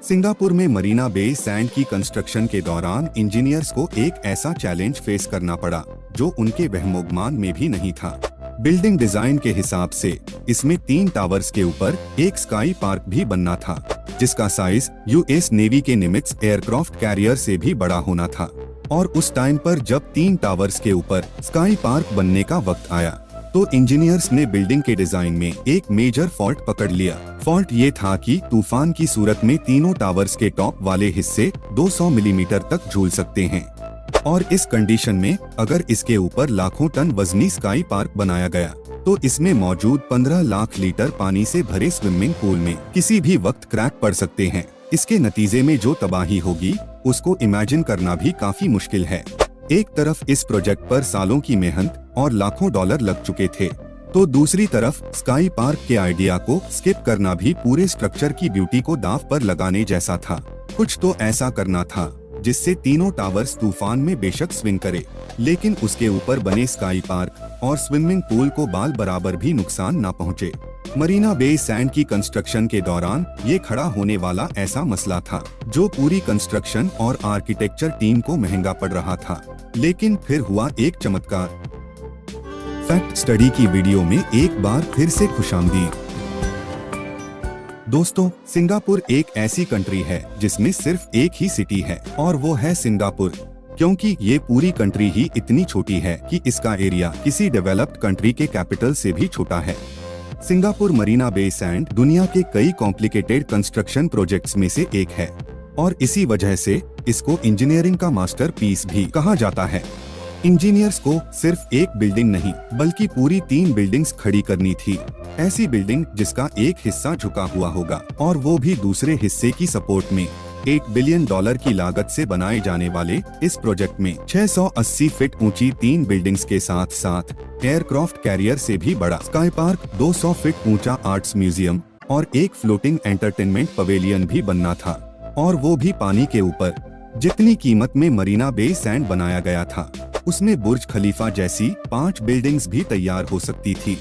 Singapore में मरीना बे sand की construction के दौरान इंजीनियर्स को एक ऐसा चैलेंज फेस करना पड़ा जो उनके वहमोगमान में भी नहीं था। बिल्डिंग डिजाइन के हिसाब से इसमें 3 टावर्स के ऊपर एक स्काई पार्क भी बनना था, जिसका साइज यूएस नेवी के निमित्ज एयरक्राफ्ट कैरियर से भी बड़ा होना था। और उस टाइम पर जब 3 टावर्स के ऊपर स्काई पार्क बनने का वक्त आया तो इंजीनियर्स ने बिल्डिंग के डिजाइन में एक मेजर फॉल्ट पकड़ लिया। फॉल्ट ये था कि तूफान की सूरत में तीनों टावर्स के टॉप वाले हिस्से 200 मिलीमीटर तक झूल सकते हैं, और इस कंडीशन में अगर इसके ऊपर लाखों टन वजनी स्काई पार्क बनाया गया तो इसमें मौजूद 15 लाख लीटर पानी से भरे स्विमिंग पूल में किसी भी वक्त क्रैक पड़ सकते हैं। इसके नतीजे में जो तबाही होगी उसको इमेजिन करना भी काफी मुश्किल है। एक तरफ इस प्रोजेक्ट पर सालों की मेहनत और लाखों डॉलर लग चुके थे, तो दूसरी तरफ स्काई पार्क के आइडिया को स्किप करना भी पूरे स्ट्रक्चर की ब्यूटी को दांव पर लगाने जैसा था। कुछ तो ऐसा करना था जिससे तीनों टावर्स तूफान में बेशक स्विंग करे, लेकिन उसके ऊपर बने स्काई पार्क और स्विमिंग पूल को बाल बराबर भी नुकसान न पहुंचे। मरीना बे सैंड की कंस्ट्रक्शन के दौरान ये खड़ा होने वाला ऐसा मसला था जो पूरी कंस्ट्रक्शन और आर्किटेक्चर टीम को महंगा पड़ रहा था। लेकिन फिर हुआ एक चमत्कार। फैक्ट स्टडी की वीडियो में एक बार फिर से खुशामदीद। दोस्तों, सिंगापुर एक ऐसी कंट्री है जिसमें सिर्फ एक ही सिटी है और वो है सिंगापुर, क्योंकि ये पूरी कंट्री ही इतनी छोटी है कि इसका एरिया किसी डेवलप्ड कंट्री के कैपिटल से भी छोटा है। सिंगापुर मरीना बे सैंड दुनिया के कई कॉम्प्लिकेटेड कंस्ट्रक्शन प्रोजेक्ट्स में से एक है और इसी वजह से इसको इंजीनियरिंग का मास्टरपीस भी कहा जाता है। इंजीनियर्स को सिर्फ एक बिल्डिंग नहीं बल्कि पूरी 3 बिल्डिंग्स खड़ी करनी थी। ऐसी बिल्डिंग जिसका एक हिस्सा झुका हुआ होगा और वो भी दूसरे हिस्से की सपोर्ट में। $8 बिलियन की लागत से बनाए जाने वाले इस प्रोजेक्ट में 680 फीट ऊंची 3 बिल्डिंग्स के साथ साथ एयरक्राफ्ट कैरियर से भी बड़ा स्काई पार्क, 200 फीट ऊंचा आर्ट्स म्यूजियम और एक फ्लोटिंग एंटरटेनमेंट पवेलियन भी बनना था, और वो भी पानी के ऊपर। जितनी कीमत में मरीना बे सैंड बनाया गया था उसमें बुर्ज खलीफा जैसी 5 बिल्डिंग्स भी तैयार हो सकती थी।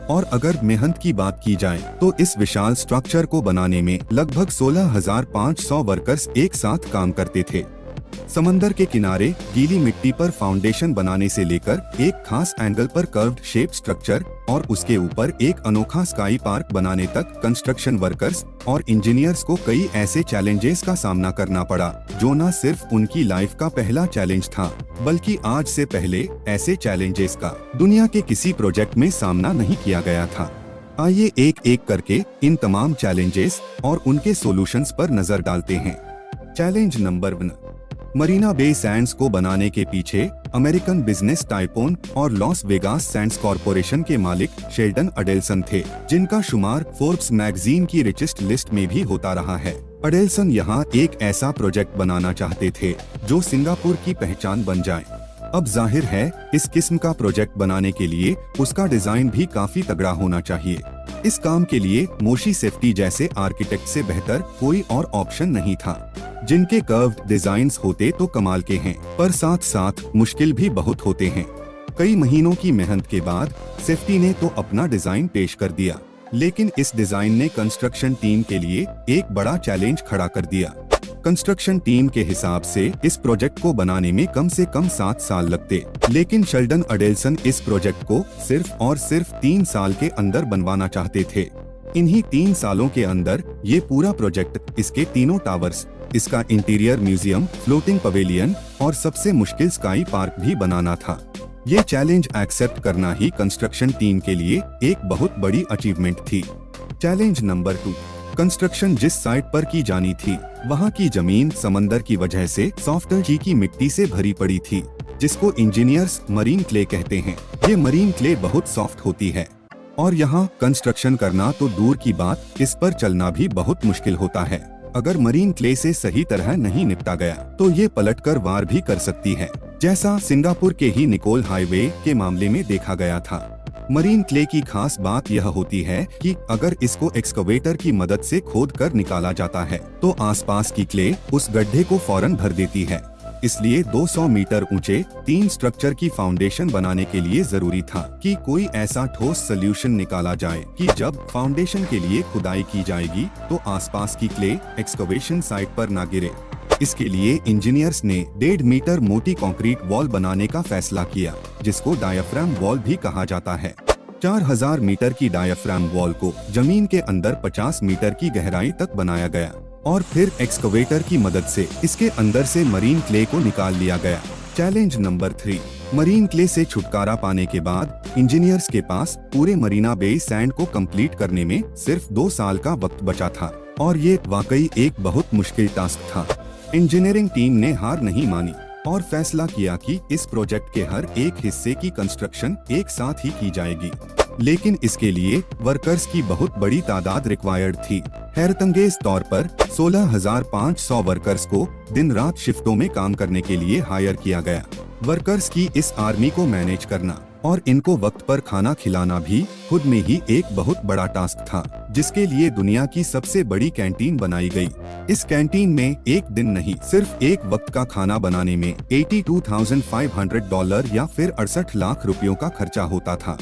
और अगर मेहनत की बात की जाए तो इस विशाल स्ट्रक्चर को बनाने में लगभग 16,500 वर्कर्स एक साथ काम करते थे। समंदर के किनारे गीली मिट्टी पर फाउंडेशन बनाने से लेकर एक खास एंगल पर कर्व्ड शेप स्ट्रक्चर और उसके ऊपर एक अनोखा स्काई पार्क बनाने तक कंस्ट्रक्शन वर्कर्स और इंजीनियर्स को कई ऐसे चैलेंजेस का सामना करना पड़ा जो न सिर्फ उनकी लाइफ का पहला चैलेंज था बल्कि आज से पहले ऐसे चैलेंजेस का दुनिया के किसी प्रोजेक्ट में सामना नहीं किया गया था। आइए एक एक करके इन तमाम चैलेंजेस और उनके सॉल्यूशंस पर नजर डालते हैं। Challenge number 1। Marina Bay Sands को बनाने के पीछे अमेरिकन बिजनेस टाइकून और लॉस वेगास सैंड्स कॉरपोरेशन के मालिक शेल्डन अडेल्सन थे, जिनका शुमार फोर्ब्स मैगजीन की रिचेस्ट लिस्ट में भी होता रहा है। अडेल्सन यहाँ एक ऐसा प्रोजेक्ट बनाना चाहते थे जो सिंगापुर की पहचान बन जाए। अब जाहिर है इस किस्म का प्रोजेक्ट बनाने के लिए उसका डिजाइन भी काफी तगड़ा होना चाहिए। इस काम के लिए मोशी सेफ्टी जैसे आर्किटेक्ट से बेहतर कोई और ऑप्शन नहीं था, जिनके कर्व्ड डिजाइन्स होते तो कमाल के हैं, पर साथ साथ मुश्किल भी बहुत होते हैं। कई महीनों की मेहनत के बाद सेफ्टी ने तो अपना डिजाइन पेश कर दिया, लेकिन इस डिजाइन ने कंस्ट्रक्शन टीम के लिए एक बड़ा चैलेंज खड़ा कर दिया। कंस्ट्रक्शन टीम के हिसाब से इस प्रोजेक्ट को बनाने में कम से कम 7 साल लगते, लेकिन शेल्डन अडेल्सन इस प्रोजेक्ट को सिर्फ और सिर्फ 3 साल के अंदर बनवाना चाहते थे। इन्हीं 3 सालों के अंदर ये पूरा प्रोजेक्ट, इसके तीनों टावर्स, इसका इंटीरियर म्यूजियम, फ्लोटिंग पवेलियन और सबसे मुश्किल स्काई पार्क भी बनाना था। ये चैलेंज एक्सेप्ट करना ही कंस्ट्रक्शन टीम के लिए एक बहुत बड़ी अचीवमेंट थी। Challenge number 2। कंस्ट्रक्शन जिस साइट पर की जानी थी वहाँ की जमीन समंदर की वजह से सॉफ्ट जी की मिट्टी से भरी पड़ी थी, जिसको इंजीनियर्स मरीन क्ले कहते हैं। ये मरीन क्ले बहुत सॉफ्ट होती है और यहाँ कंस्ट्रक्शन करना तो दूर की बात, इस पर चलना भी बहुत मुश्किल होता है। अगर मरीन क्ले से सही तरह नहीं निपटा गया तो ये पलटकर वार भी कर सकती है, जैसा सिंगापुर के ही निकोल हाईवे के मामले में देखा गया था। मरीन क्ले की खास बात यह होती है कि अगर इसको एक्सकवेटर की मदद से खोद कर निकाला जाता है तो आसपास की क्ले उस गड्ढे को फौरन भर देती है। इसलिए 200 मीटर ऊंचे 3 स्ट्रक्चर की फाउंडेशन बनाने के लिए जरूरी था कि कोई ऐसा ठोस सोल्यूशन निकाला जाए कि जब फाउंडेशन के लिए खुदाई की जाएगी तो आसपास की क्ले एक्सकवेशन साइट पर न गिरे। इसके लिए इंजीनियर्स ने 1.5 मीटर मोटी कंक्रीट वॉल बनाने का फैसला किया, जिसको डायाफ्राम वॉल भी कहा जाता है। 4000 मीटर की डायाफ्राम वॉल को जमीन के अंदर 50 मीटर की गहराई तक बनाया गया और फिर एक्सकवेटर की मदद से इसके अंदर से मरीन क्ले को निकाल लिया गया। Challenge number 3। मरीन क्ले से छुटकारा पाने के बाद इंजीनियर्स के पास पूरे मरीना बे सैंड को कंप्लीट करने में सिर्फ 2 साल का वक्त बचा था और ये वाकई एक बहुत मुश्किल टास्क था। इंजीनियरिंग टीम ने हार नहीं मानी और फैसला किया कि इस प्रोजेक्ट के हर एक हिस्से की कंस्ट्रक्शन एक साथ ही की जाएगी, लेकिन इसके लिए वर्कर्स की बहुत बड़ी तादाद रिक्वायर्ड थी। हैरतंगेज तौर पर 16,500 वर्कर्स को दिन रात शिफ्टों में काम करने के लिए हायर किया गया। वर्कर्स की इस आर्मी को मैनेज करना और इनको वक्त पर खाना खिलाना भी खुद में ही एक बहुत बड़ा टास्क था, जिसके लिए दुनिया की सबसे बड़ी कैंटीन बनाई गई। इस कैंटीन में एक दिन नहीं, सिर्फ एक वक्त का खाना बनाने में $82,500 या फिर 68 लाख रुपयों का खर्चा होता था।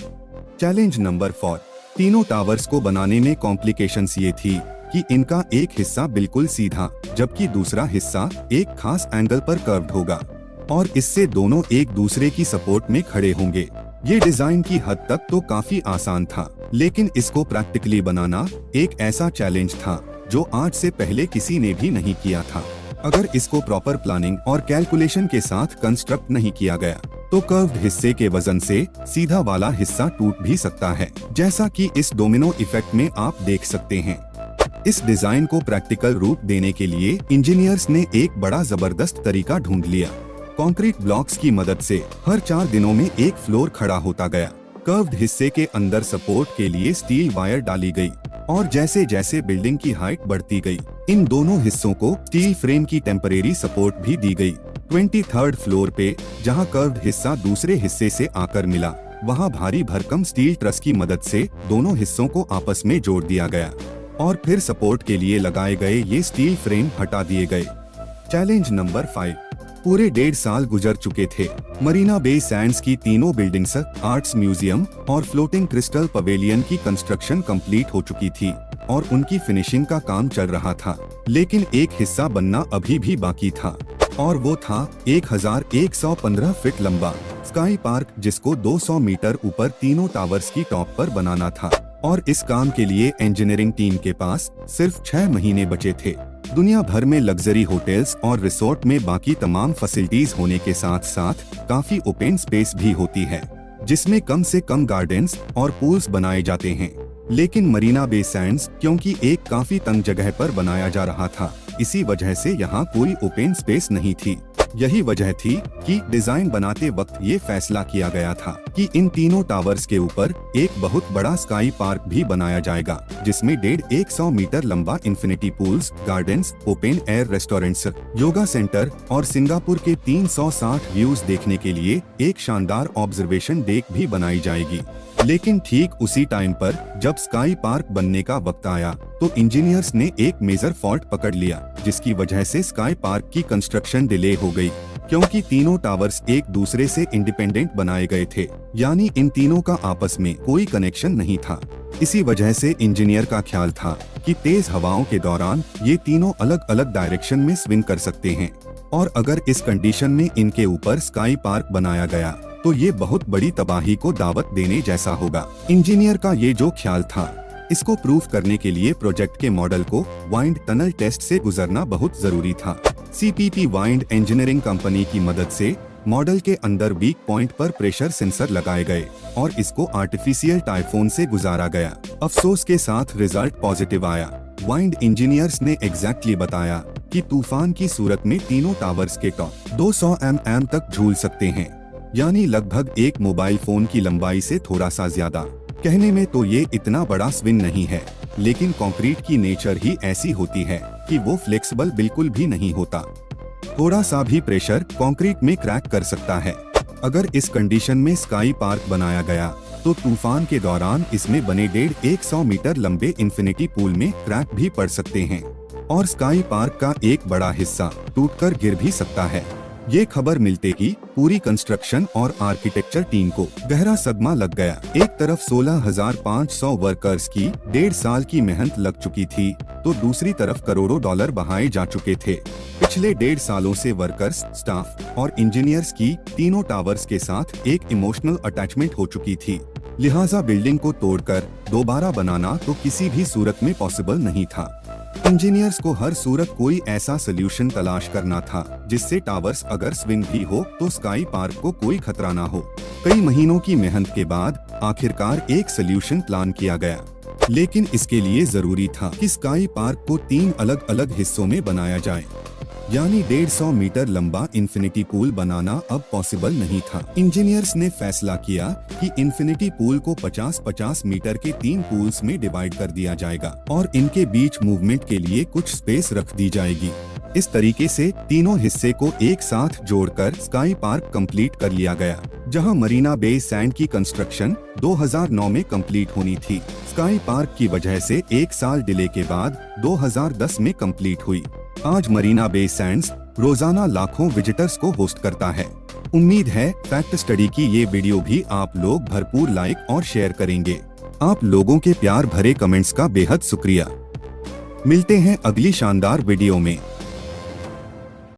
Challenge number 4। तीनों टावर्स को बनाने में कॉम्प्लिकेशंस ये थी कि इनका एक हिस्सा बिल्कुल सीधा जबकि दूसरा हिस्सा एक खास एंगल पर कर्व्ड होगा और इससे दोनों एक दूसरे की सपोर्ट में खड़े होंगे। ये डिजाइन की हद तक तो काफी आसान था, लेकिन इसको प्रैक्टिकली बनाना एक ऐसा चैलेंज था जो आज से पहले किसी ने भी नहीं किया था। अगर इसको प्रॉपर प्लानिंग और कैलकुलेशन के साथ कंस्ट्रक्ट नहीं किया गया तो कर्व्ड हिस्से के वजन से सीधा वाला हिस्सा टूट भी सकता है, जैसा कि इस डोमिनो इफेक्ट में आप देख सकते हैं। इस डिजाइन को प्रैक्टिकल रूप देने के लिए इंजीनियर्स ने एक बड़ा जबरदस्त तरीका ढूंढ लिया। कंक्रीट ब्लॉक्स की मदद से हर 4 दिनों में एक फ्लोर खड़ा होता गया। कर्व्ड हिस्से के अंदर सपोर्ट के लिए स्टील वायर डाली गई और जैसे जैसे बिल्डिंग की हाइट बढ़ती गई, इन दोनों हिस्सों को स्टील फ्रेम की टेम्परेरी सपोर्ट भी दी गई। 23rd फ्लोर पे जहां कर्व्ड हिस्सा दूसरे हिस्से से आकर मिला, वहां भारी भरकम स्टील ट्रस की मदद से दोनों हिस्सों को आपस में जोड़ दिया गया और फिर सपोर्ट के लिए लगाए गए ये स्टील फ्रेम हटा दिए गए। Challenge number 5। पूरे 1.5 साल गुजर चुके थे। मरीना बे सैंड्स की तीनों बिल्डिंग्स, आर्ट्स म्यूजियम और फ्लोटिंग क्रिस्टल पवेलियन की कंस्ट्रक्शन कंप्लीट हो चुकी थी और उनकी फिनिशिंग का काम चल रहा था, लेकिन एक हिस्सा बनना अभी भी बाकी था और वो था 1115 फीट लंबा स्काई पार्क, जिसको 200 मीटर ऊपर तीनों टावर्स की टॉप पर बनाना था और इस काम के लिए इंजीनियरिंग टीम के पास सिर्फ 6 महीने बचे थे। दुनिया भर में लग्जरी होटल्स और रिसोर्ट में बाकी तमाम फैसिलिटीज होने के साथ साथ काफी ओपन स्पेस भी होती है, जिसमें कम से कम गार्डन्स और पूल्स बनाए जाते हैं। लेकिन मरीना बे सैंड्स क्योंकि एक काफी तंग जगह पर बनाया जा रहा था, इसी वजह से यहाँ कोई ओपन स्पेस नहीं थी। यही वजह थी कि डिजाइन बनाते वक्त ये फैसला किया गया था कि इन तीनों टावर्स के ऊपर एक बहुत बड़ा स्काई पार्क भी बनाया जाएगा, जिसमें 150 मीटर लंबा infinity pools, gardens, open air restaurants, yoga centre और सिंगापुर के 360 व्यूज देखने के लिए एक शानदार ऑब्जर्वेशन डेक भी बनाई जाएगी। लेकिन ठीक उसी टाइम पर जब स्काई पार्क बनने का वक्त आया तो इंजीनियर्स ने एक मेजर फॉल्ट पकड़ लिया, जिसकी वजह से स्काई पार्क की कंस्ट्रक्शन डिले हो गई, क्योंकि तीनों टावर्स एक दूसरे से इंडिपेंडेंट बनाए गए थे, यानी इन तीनों का आपस में कोई कनेक्शन नहीं था। इसी वजह से इंजीनियर का ख्याल था कि तेज हवाओं के दौरान ये तीनों अलग अलग डायरेक्शन में स्विंग कर सकते हैं और अगर इस कंडीशन में इनके ऊपर स्काई पार्क बनाया गया तो ये बहुत बड़ी तबाही को दावत देने जैसा होगा। इंजीनियर का ये जो ख्याल था, इसको प्रूफ करने के लिए प्रोजेक्ट के मॉडल को वाइंड टनल टेस्ट से गुजरना बहुत जरूरी था। CPP वाइंड इंजीनियरिंग कंपनी की मदद से मॉडल के अंदर वीक पॉइंट पर प्रेशर सेंसर लगाए गए और इसको आर्टिफिशियल टाइफोन से गुजारा गया। अफसोस के साथ रिजल्ट पॉजिटिव आया। वाइंड इंजीनियर्स ने एग्जैक्टली बताया कि तूफान की सूरत में तीनों टावर्स के टॉप 200 mm तक झूल सकते हैं, यानी लगभग एक मोबाइल फोन की लंबाई से थोड़ा सा ज्यादा। कहने में तो ये इतना बड़ा स्विंग नहीं है, लेकिन कंक्रीट की नेचर ही ऐसी होती है कि वो फ्लेक्सिबल बिल्कुल भी नहीं होता। थोड़ा सा भी प्रेशर कंक्रीट में क्रैक कर सकता है। अगर इस कंडीशन में स्काई पार्क बनाया गया तो तूफान के दौरान इसमें बने 150 मीटर लंबे इंफिनिटी पूल में क्रैक भी पड़ सकते हैं और स्काई पार्क का एक बड़ा हिस्सा टूटकर गिर भी सकता है। ये खबर मिलते ही पूरी कंस्ट्रक्शन और आर्किटेक्चर टीम को गहरा सदमा लग गया। एक तरफ 16,500 वर्कर्स की 1.5 साल की मेहनत लग चुकी थी, तो दूसरी तरफ करोड़ों डॉलर बहाए जा चुके थे। पिछले 1.5 सालों से वर्कर्स, स्टाफ और इंजीनियर्स की तीनों टावर्स के साथ एक इमोशनल अटैचमेंट हो चुकी थी। लिहाजा बिल्डिंग को तोड़कर दोबारा बनाना तो किसी भी सूरत में पॉसिबल नहीं था। इंजीनियर्स को हर सूरत कोई ऐसा सोल्यूशन तलाश करना था जिससे टावर्स अगर स्विंग भी हो तो स्काई पार्क को कोई खतरा ना हो। कई महीनों की मेहनत के बाद आखिरकार एक सोल्यूशन प्लान किया गया, लेकिन इसके लिए जरूरी था कि स्काई पार्क को 3 अलग अलग हिस्सों में बनाया जाए। यानी 150 मीटर लंबा इन्फिनिटी पूल बनाना अब पॉसिबल नहीं था। इंजीनियर्स ने फैसला किया कि इन्फिनिटी पूल को 50-50 मीटर के 3 पूल्स में डिवाइड कर दिया जाएगा और इनके बीच मूवमेंट के लिए कुछ स्पेस रख दी जाएगी। इस तरीके से तीनों हिस्से को एक साथ जोड़कर स्काई पार्क कंप्लीट कर लिया गया, जहां मरीना बे सैंड की कंस्ट्रक्शन 2009 में कंप्लीट होनी थी। स्काई पार्क की वजह से 1 साल डिले के बाद 2010 में कंप्लीट हुई। आज मरीना बे सैंड्स रोजाना लाखों विजिटर्स को होस्ट करता है। उम्मीद है फैक्ट स्टडी की ये वीडियो भी आप लोग भरपूर लाइक और शेयर करेंगे। आप लोगों के प्यार भरे कमेंट्स का बेहद शुक्रिया। मिलते हैं अगली शानदार वीडियो में।